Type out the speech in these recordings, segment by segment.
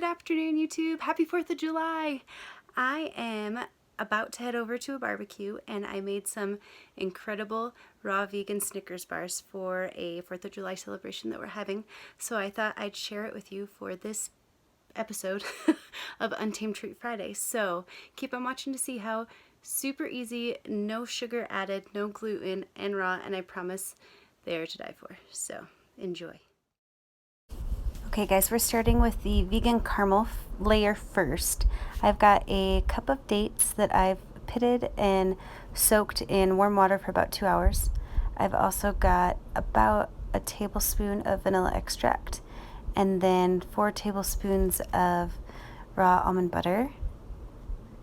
good afternoon, YouTube. Happy 4th of July. I am about to head over to a barbecue, and I made some incredible raw vegan Snickers bars for a 4th of July celebration that we're having. So I thought I'd share it with you for this episode of Untamed Treat Friday. So keep on watching to see how super easy, no sugar added, no gluten, and raw, and I promise they are to die for. So enjoy. Okay guys, we're starting with the vegan caramel layer first. I've got a cup of dates that I've pitted and soaked in warm water for about 2 hours. I've also got about a tablespoon of vanilla extract and then 4 tablespoons of raw almond butter.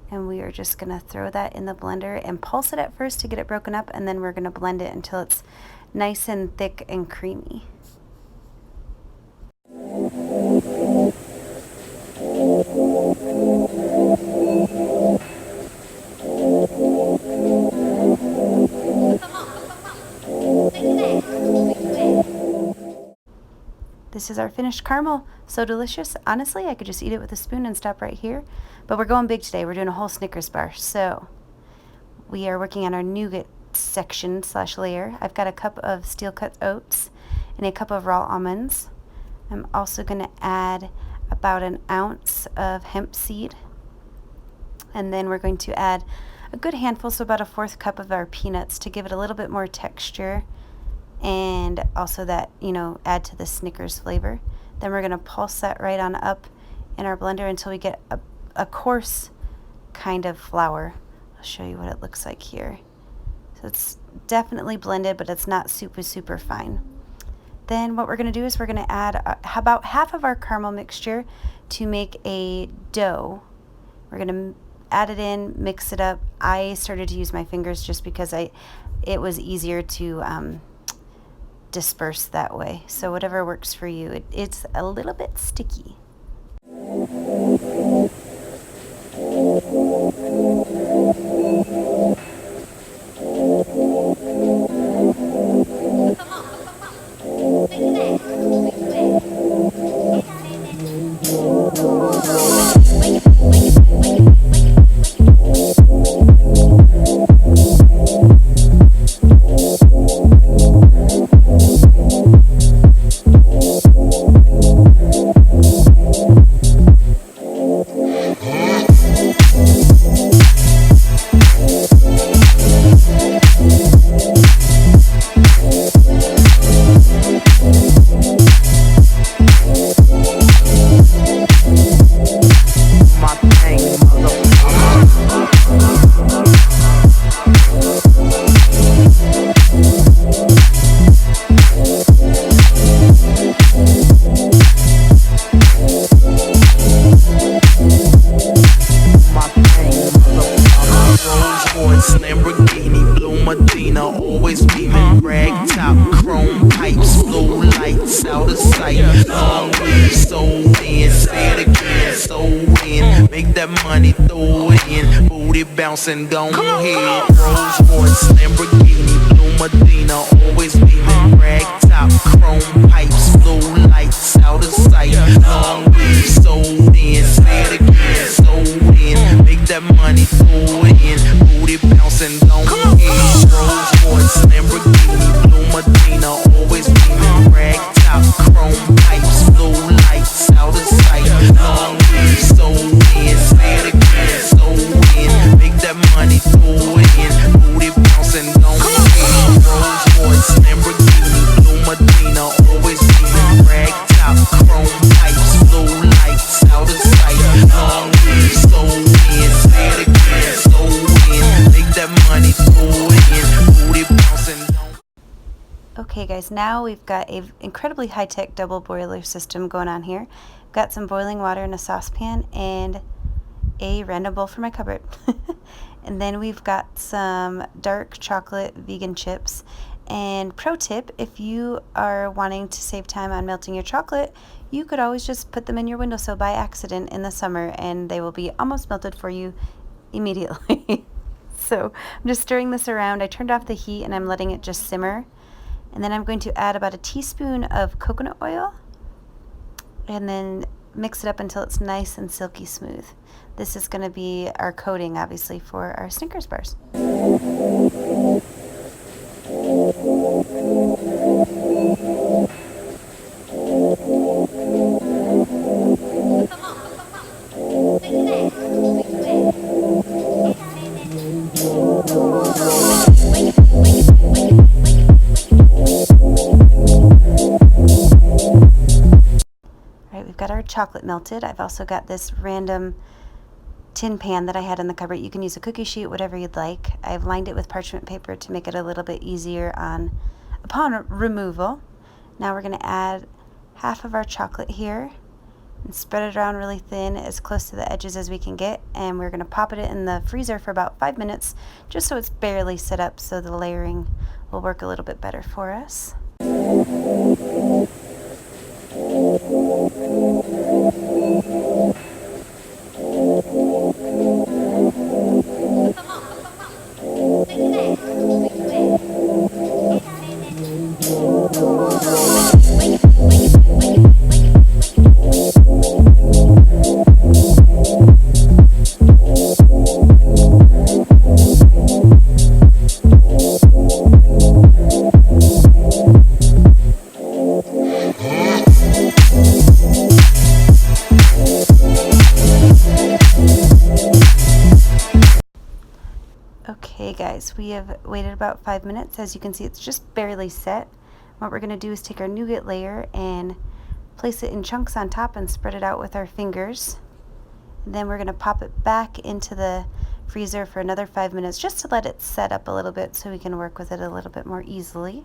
And we are just going to throw that in the blender and pulse it at first to get it broken up, and then we're going to blend it until it's nice and thick and creamy. This is our finished caramel. So delicious. Honestly, I could just eat it with a spoon and stop right here. But we're going big today. We're doing a whole Snickers bar. So we are working on our nougat section / layer. I've got a cup of steel cut oats and a cup of raw almonds. I'm also going to add about an ounce of hemp seed. And then we're going to add a good handful, so about a 1/4 cup of our peanuts to give it a little bit more texture. And also that, add to the Snickers flavor. Then we're going to pulse that right on up in our blender until we get a coarse kind of flour. I'll show you what it looks like here. So it's definitely blended, but it's not super fine. Then what we're going to do is we're going to add about half of our caramel mixture to make a dough. We're going to add it in, mix it up. I started to use my fingers just because it was easier to disperse that way. So whatever works for you. It's a little bit sticky. Always beaming, rag top, chrome pipes, blue lights out of sight. Long way, so in, say it again, so in. Make that money, throw it in. Booty bouncing, go ahead. Rolls Royce, Lamborghini, blue Medina. Always beaming, rag top, chrome pipes, blue lights out of sight. Long way, so in, say it again, so in. Make that money, throw it in. Booty bouncing, go ahead. Rolls Royce, Lamborghini, blue Medina. Always beaming, rag top, chrome pipes, blue lights out of sight. Long way, so in, say it again, so in. Make that money, throw it in. Booty bouncing, go ahead. Rolls Royce, Lamborghini, blue Medina. Always beaming, rag top, chrome pipes, blue lights out of sight. Long way, so in, say it again, so in. Make that money, throw it in. Booty bouncing, go. Okay guys, now we've got a incredibly high-tech double boiler system going on here. Got some boiling water in a saucepan and a random bowl for my cupboard. And then we've got some dark chocolate vegan chips. And pro tip, if you are wanting to save time on melting your chocolate, you could always just put them in your windowsill by accident in the summer and they will be almost melted for you immediately. So I'm just stirring this around. I turned off the heat and I'm letting it just simmer. And then I'm going to add about a teaspoon of coconut oil and then mix it up until it's nice and silky smooth. This is going to be our coating, obviously, for our Snickers bars. We've got our chocolate melted. I've also got this random tin pan that I had in the cupboard. You can use a cookie sheet, whatever you'd like. I've lined it with parchment paper to make it a little bit easier upon removal. Now we're going to add half of our chocolate here and spread it around really thin, as close to the edges as we can get, and we're going to pop it in the freezer for about 5 minutes, just so it's barely set up, so the layering will work a little bit better for us. Okay guys, we have waited about 5 minutes. As you can see, it's just barely set. What we're going to do is take our nougat layer and place it in chunks on top and spread it out with our fingers. And then we're going to pop it back into the freezer for another 5 minutes, just to let it set up a little bit so we can work with it a little bit more easily.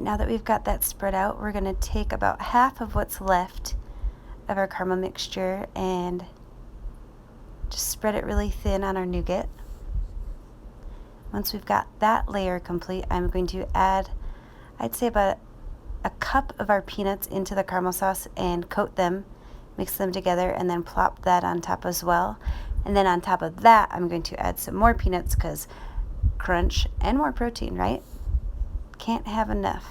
Now that we've got that spread out, we're going to take about half of what's left of our caramel mixture and just spread it really thin on our nougat. Once we've got that layer complete, I'm going to add, I'd say, about a cup of our peanuts into the caramel sauce and coat them, mix them together, and then plop that on top as well. And then on top of that, I'm going to add some more peanuts, because crunch and more protein, right? Can't have enough.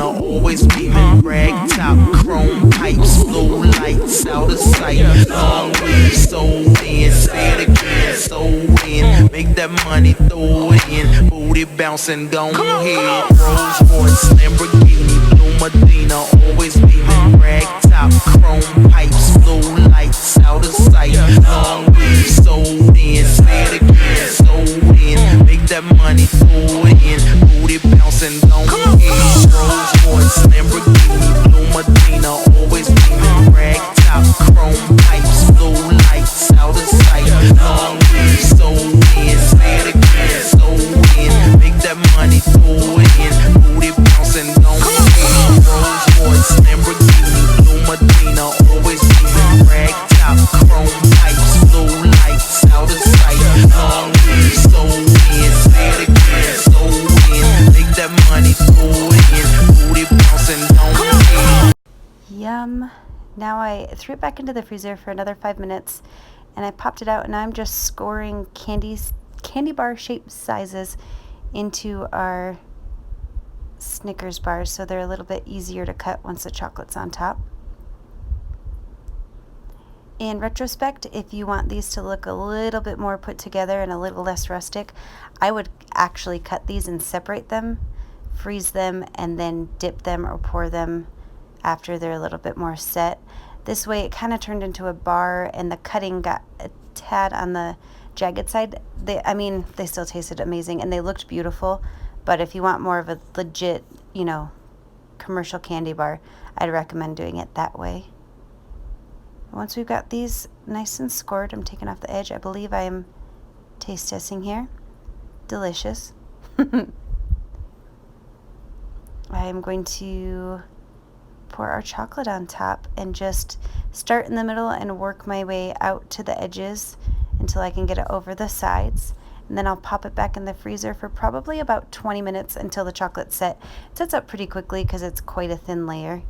Always beaming, rag top, chrome pipes, blue lights out of sight. Long weed, sold in, say it again, sold in. Make that money, throw it in. Booty bouncing, don't hit. Rolls Royce, Lamborghini, blue Medina. Always beaming, rag top, chrome pipes, blue lights out of sight. Long weed, sold in, say it again, sold in. Make that money, throw it in. Booty bouncing, don't hit. Rolls Royce, Lamborghini, blue Medina. Always beaming, rag top, chrome pipes, blue lights out of sight. Long weed, sold in, say it again, sold in. Make that money, throw it in. Booty bouncing, don't hit. Rolls Royce, Lamborghini, blue Medina. Always beaming, rag top, chrome pipes, blue lights out of sight. Long Now I threw it back into the freezer for another 5 minutes, and I popped it out, and I'm just scoring candy bar shape sizes into our Snickers bars so they're a little bit easier to cut once the chocolate's on top. In retrospect, if you want these to look a little bit more put together and a little less rustic, I would actually cut these and separate them, freeze them, and then dip them or pour them after they're a little bit more set. This way it kind of turned into a bar, and the cutting got a tad on the jagged side. They still tasted amazing and they looked beautiful, but if you want more of a legit, commercial candy bar, I'd recommend doing it that way. Once we've got these nice and scored, I'm taking off the edge. I believe I am taste testing here. Delicious. I am going to pour our chocolate on top and just start in the middle and work my way out to the edges until I can get it over the sides. And then I'll pop it back in the freezer for probably about 20 minutes until the chocolate's set. It sets up pretty quickly because it's quite a thin layer.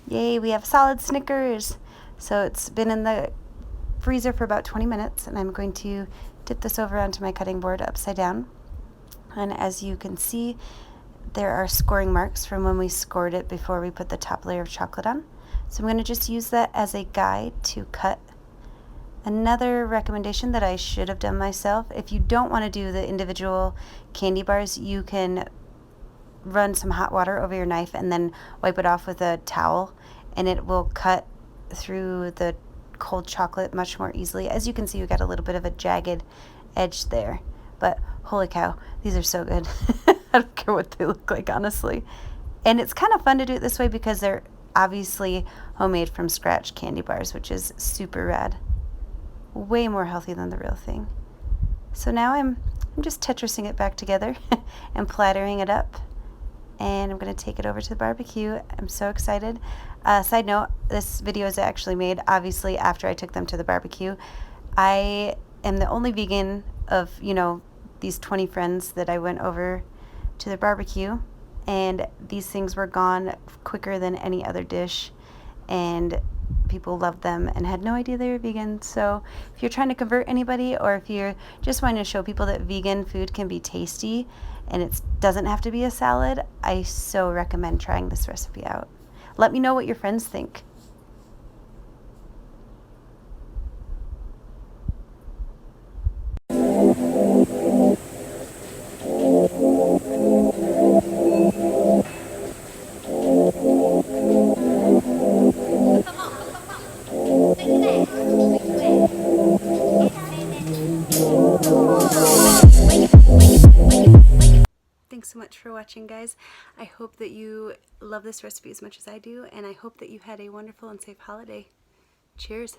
Yay, we have solid Snickers. So it's been in the freezer for about 20 minutes, and I'm going to dip this over onto my cutting board upside down. And as you can see, there are scoring marks from when we scored it before we put the top layer of chocolate on. So I'm going to just use that as a guide to cut. Another recommendation that I should have done myself, if you don't want to do the individual candy bars, you can run some hot water over your knife and then wipe it off with a towel, and it will cut through the cold chocolate much more easily. As you can see, we got a little bit of a jagged edge there, but holy cow, these are so good. I don't care what they look like, honestly. And it's kind of fun to do it this way because they're obviously homemade from scratch candy bars, which is super rad. Way more healthy than the real thing. So now I'm just Tetrising it back together and plattering it up. And I'm going to take it over to the barbecue. I'm so excited. Side note, this video is actually made obviously after I took them to the barbecue. I am the only vegan of, these 20 friends that I went over to the barbecue, and these things were gone quicker than any other dish, and people loved them and had no idea they were vegan. So if you're trying to convert anybody, or if you're just wanting to show people that vegan food can be tasty and it doesn't have to be a salad, I so recommend trying this recipe out. Let me know what your friends think. Thanks so much for watching, guys. I hope that you love this recipe as much as I do, and I hope that you had a wonderful and safe holiday. Cheers.